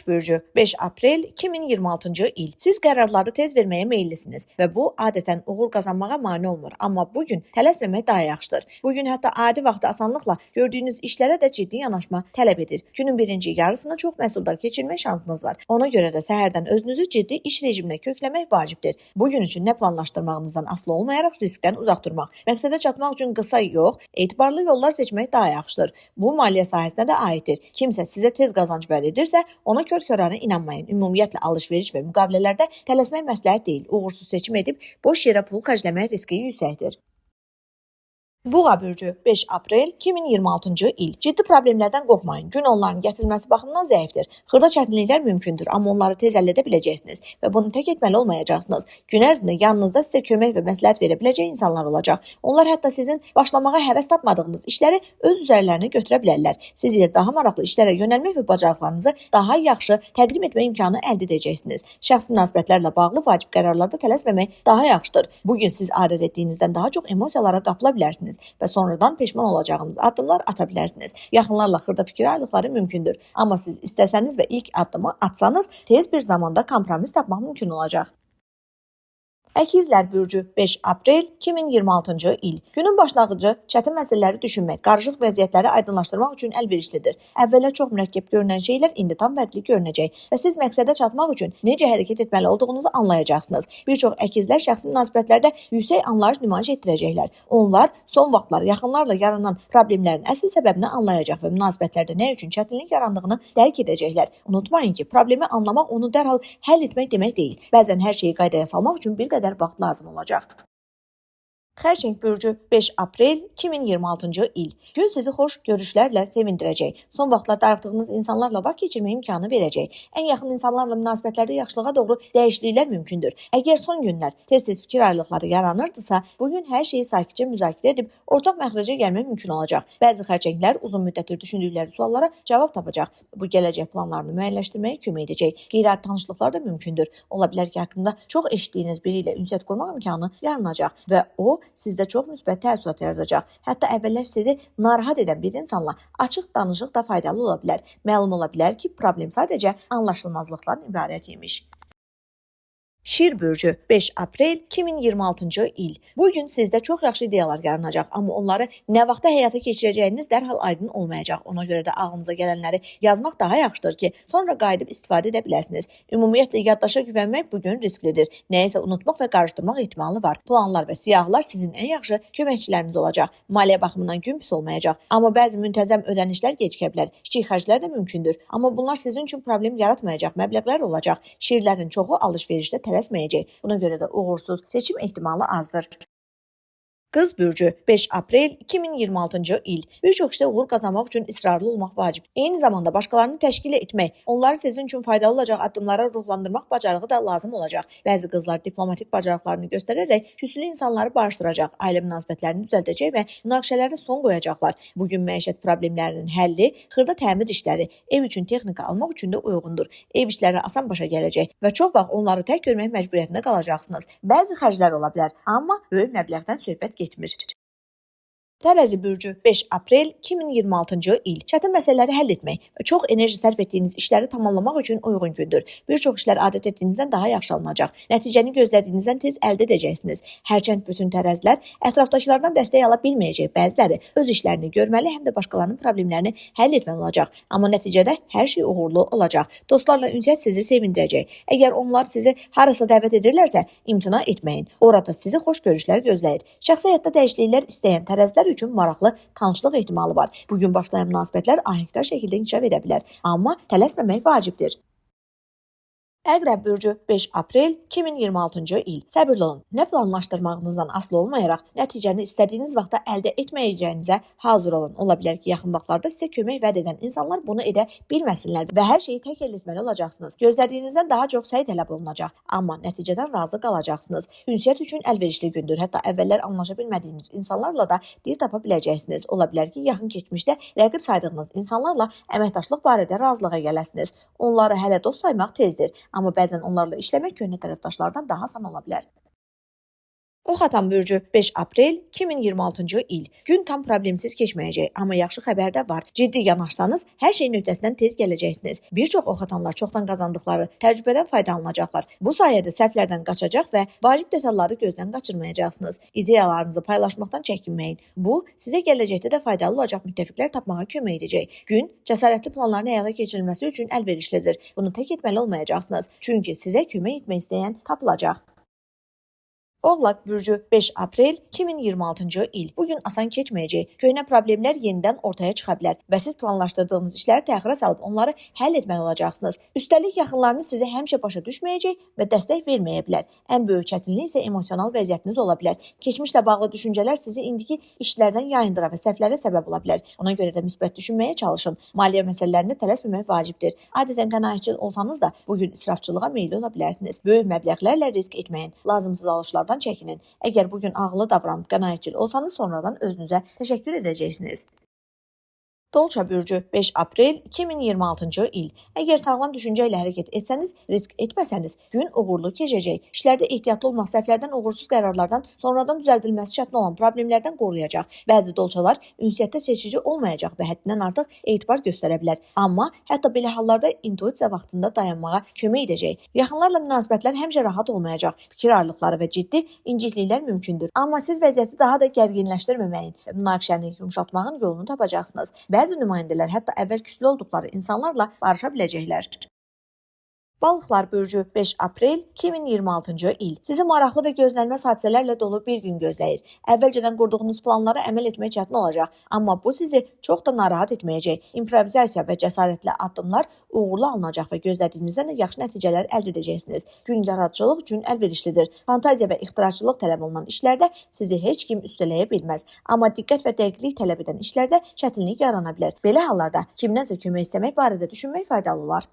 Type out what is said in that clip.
Balık bürcü 5 aprel 2026-cı il. Siz qərarları tez verməyə meyillisiniz və bu adətən uğur qazanmağa mane olmur. Amma bugün tələsməmək daha yaxşıdır. Bugün hətta adi vaxtda asanlıqla gördüyünüz işlərə də ciddi yanaşma tələb edir. Günün birinci yarısını çox məhsuldar keçirmək şansınız var. Ona görə də səhərdən özünüzü ciddi iş rejiminə kökləmək vacibdir. Bugün üçün nə planlaşdırmağınızdan asılı olmayaraq riskdən uzaq durmaq, məqsədə çatmaq üçün qısa yox, etibarlı yollar seçmək daha yaxşıdır. Bu maliyyə sahəsinə də aiddir. Kimsə sizə tez qazanc vəd edirsə, ona kör-körənə inanmayın. Ümumiyyətlə alış-veriş və müqavilələrdə tələsmək məsləhət deyil. Uğursuz seçim edib boş yerə pul xərcləmək riski yüksəkdir. Boğa bürcü 5 aprel 2026-cı il. Ciddi problemlərdən qorxmayın. Gün onların gətirilməsi baxımından zəifdir. Xırda çətinliklər mümkündür, amma onları tez həll edə biləcəksiniz və bunu tək etməli olmayacaqsınız. Gün ərzində yanınızda sizə kömək və məsləhət verə biləcək insanlar olacaq. Onlar hətta sizin başlamağa həvəs tapmadığınız işləri öz üzərlərinə götürə bilərlər. Siz ilə daha maraqlı işlərə yönəlmək və bacarıqlarınızı daha yaxşı təqdim etmə imkanı əldə edəcəksiniz. Şəxsi münasibətlərlə bağlı vacib qərarlarda tələsməmək daha yaxşıdır. Bugün siz adət etdiyinizdən daha çox emosiyalara qapıla bilərsiniz və sonradan peşman olacağınız addımlar ata bilərsiniz. Yaxınlarla xırda fikir ayrılıqları mümkündür. Amma siz istəsəniz və ilk addımı atsanız, tez bir zamanda kompromis tapmaq mümkün olacaq. Əkizlər bürcü 5 aprel 2026-cı il. Günün başlanğıcı çətin məsələləri düşünmək, qarışıq vəziyyətləri aydınlaşdırmaq üçün əlverişlidir. Əvvəllər çox mürəkkəb görünən şeylər indi tam fərqli görünəcək və siz məqsədə çatmaq üçün necə hərəkət etməli olduğunuzu anlayacaqsınız. Bir çox əkizlər şəxsi münasibətlərdə yüksək anlayış nümayiş etdirəcəklər. Onlar son vaxtlar yaxınlarla yaranan problemlərin əsl səbəbini anlayacaq və münasibətlərdə nə üçün çətinlik yarandığını dərk edəcəklər. Unutmayın ki, problemi anlamaq onu dərhal həll etmək demək deyil. Bəzən hər şeyi qaydaya salmaq üçün bir qədər vaxt lazım olacaq. Xərçəng bürcü 5 aprel 2026-cı il. Gün sizi xoş görüşlərlə sevindirəcək. Son vaxtlar darıxdığınız insanlarla vaxt keçirmə imkanı verəcək. Ən yaxın insanlarla münasibətlərdə yaxşılığa doğru dəyişikliklər mümkündür. Əgər son günlər tez-tez fikir ayrılıqları yaranırdısa, bugün hər şeyi sakitcə müzakirə edib ortaq məxrəcə gəlmək mümkün olacaq. Bəzi xərçənglər uzun müddətdir düşündükləri suallara cavab tapacaq. Bu gələcək planlarını müəyyənləşdirməyə kömək edəcək. Qeyri-adi tanışlıqlar da mümkündür. Ola bilər ki, haqqında çox eşitdiyiniz biri ilə ünsiyyət qurmaq imkanı yaranacaq və o sizdə çox müsbət təəssürat yaradacaq. Hətta əvvəllər sizi narahat edən bir insanla açıq danışıq da faydalı ola bilər. Məlum ola bilər ki, problem sadəcə anlaşılmazlıqdan ibarət imiş. Şir bürcü 5 aprel 2026-cı il. Bugün sizdə çox yaxşı ideyalar yaranacaq, amma onları nə vaxtda həyata keçirəcəyiniz dərhal aydın olmayacaq. Ona görə də ağlınıza gələnləri yazmaq daha yaxşıdır ki, sonra qayıdıb istifadə edə biləsiniz. Ümumiyyətlə yaddaşa güvənmək bugün risklidir. Nəyisə unutmaq və qarışdırmaq ehtimalı var. Planlar və siyahılar sizin ən yaxşı köməkçiləriniz olacaq. Maliyyə baxımından gün pis olmayacaq, amma bəzi müntəzəm ödənişlər gecikə bilər. Kiçik xərclər də mümkündür, amma bunlar sizin üçün problem yaratmayacaq məbləğlər olacaq. Şirlərin çoxu alış-verişdə tələsməyəcək. Buna görə də uğursuz seçim ehtimalı azdır. Qız bürcü 5 aprel 2026-cı il. Bir çox işdə uğur qazanmaq üçün israrlı olmaq vacib. Eyni zamanda başqalarını təşkil etmək, onları sizin üçün faydalı olacaq addımlara ruhlandırmaq bacarığı da lazım olacaq. Bəzi qızlar diplomatik bacarıqlarını göstərərək küslü insanları barışdıracaq, ailə münasibətlərini düzəldəcək və münaqişələrə son qoyacaqlar. Bugün məişət problemlərinin həlli, xırda təmir işləri, ev üçün texnika almaq üçün də uyğundur. Ev işləri asan başa gələcək və çox vaxt onları tək görmək məcburiyyətində qalacaqsınız. Bəzi xərclər ola bilər, amma böyük məbləğdən söhbət getmir. Tərəzi bürcü 5 aprel 2026-cı il. Çətin məsələləri həll etmək və çox enerji sərf etdiyiniz işləri tamamlamaq üçün uyğun gündür. Bir çox işlər adət etdiyinizdən daha yaxşı alınacaq. Nəticəni gözlədiyinizdən tez əldə edəcəksiniz. Hərçənd bütün tərəzilər ətrafdakılardan dəstək ala bilməyəcək. Bəziləri öz işlərini görməli, həm də başqalarının problemlərini həll etməli olacaq. Amma nəticədə hər şey uğurlu olacaq. Dostlarla ünsiyyət sizi sevindirəcək. Əgər onlar sizi harasa dəvət edirlərsə, imtina etməyin. Orada sizi xoş görüşlər gözləyir. Şəxsi həyatda dəyişikliklər istəyən tərəzilər üçün maraqlı tanışlıq ehtimalı var. Bugün başlayan münasibətlər ahəngdar şəkildə inkişaf edə bilər, amma tələsməmək vacibdir. Əqrəb bürcü 5 aprel 2026-cı il. Səbirli olun. Nə planlaşdırmağınızdan asılı olmayaraq nəticəni istədiyiniz vaxtda əldə etməyəcəyinizə hazır olun. Ola bilər ki, yaxın vaxtlarda sizə kömək vəd edən insanlar bunu edə bilməsinlər və hər şeyi tək etməli olacaqsınız. Gözlədiyinizdən daha çox səy tələb olunacaq, amma nəticədən razı qalacaqsınız. Ünsiyyət üçün əlverişli gündür. Hətta əvvəllər anlaşa bilmədiyiniz insanlarla da dil tapa biləcəksiniz. Ola bilər ki, yaxın keçmişdə rəqib saydığınız insanlarla əməkdaşlıq barədə razılığa gələsiniz. Onları hələ dost saymaq tezdir. Amma bəzən onlarla işləmək köhnə tərəfdaşlardan daha asan ola bilər. Oxatan bürcü 5 aprel 2026-cı il. Gün tam problemsiz keçməyəcək, amma yaxşı xəbər də var. Ciddi yanaşsanız, hər şeyin öhdəsindən tez gələcəksiniz. Bir çox oxatanlar çoxdan qazandıqları təcrübədən faydalanacaqlar. Bu sayədə səhvlərdən qaçacaq və vacib detalları gözdən qaçırmayacaqsınız. İdeyalarınızı paylaşmaqdan çəkinməyin. Bu, sizə gələcəkdə də faydalı olacaq müttəfiqlər tapmağa kömək edəcək. Gün cəsarətli planların həyata keçirilməsi üçün əlverişlidir. Bunu tək etməli olmayacaqsınız. Çünki sizə kömək etmək istəyən tapılacaq. Oğlaq bürcü 5 aprel 2026-cı il. Bugün asan keçməyəcək. Köhnə problemlər yenidən ortaya çıxa bilər və siz planlaşdırdığınız işləri təxirə salıb onları həll etməli olacaqsınız. Üstəlik yaxınlarınız sizi həmişə başa düşməyəcək və dəstək verməyə bilər. Ən böyük çətinlik isə emosional vəziyyətiniz ola bilər. Keçmişlə bağlı düşüncələr sizi indiki işlərdən yayındıra və səhvlərə səbəb ola bilər. Ona görə də müsbət düşünməyə çalışın. Maliyyə məsələlərində tələsməmək vacibdir. Adətən qənaətçil olsanız da bugün israfçılığa meyilli ola bilərsiniz. Böyük məbləğlərlə risk etməyin. Lazımsız alışlardan çəkinin. Əgər bugün ağıllı davranıb qənaətçil olsanız, sonradan özünüzə təşəkkür edəcəksiniz. Dolça bürcü 5 aprel 2026-cı il. Əgər sağlam düşüncə ilə hərəkət etsəniz, risk etməsəniz, gün uğurlu keçəcək. İşlərdə ehtiyatlı olmaq səhvlərdən, uğursuz qərarlardan, sonradan düzəldilməsi çətin olan problemlərdən qoruyacaq. Bəzi dolçalar ünsiyyətdə seçici olmayacaq və həddindən artıq etibar göstərə bilər. Amma hətta belə hallarda intuisiya vaxtında dayanmağa kömək edəcək. Yaxınlarla münasibətlər həmişə rahat olmayacaq. Fikir ayrılıqları və ciddi incikliklər mümkündür. Amma siz vəziyyəti daha da gərginləşdirməməyin, münaqişəni yumşaltmağın yolunu tapacaqsınız. Bəzi nümayəndələr hətta əvvəl küslü olduqları insanlarla barışa biləcəklər. Balıqlar bürcü 5 aprel 2026-cı il. Sizi maraqlı və gözlənilməz hadisələrlə dolu bir gün gözləyir. Əvvəlcədən qurduğunuz planlara əməl etmək çətin olacaq, amma bu sizi çox da narahat etməyəcək. İmprovizasiya və cəsarətli addımlar uğurlu alınacaq və gözlədiyinizdən də yaxşı nəticələr əldə edəcəksiniz. Gün yaradıcılıq üçün əlverişlidir. Fantaziya və ixtiraçılıq tələb olunan işlərdə sizi heç kim üstələyə bilməz. Amma diqqət və dəqiqlik tələb edən işlərdə çətinlik yarana bilər. Belə hallarda kimdənsə kömək istəmək barədə düşünmək faydalı olar.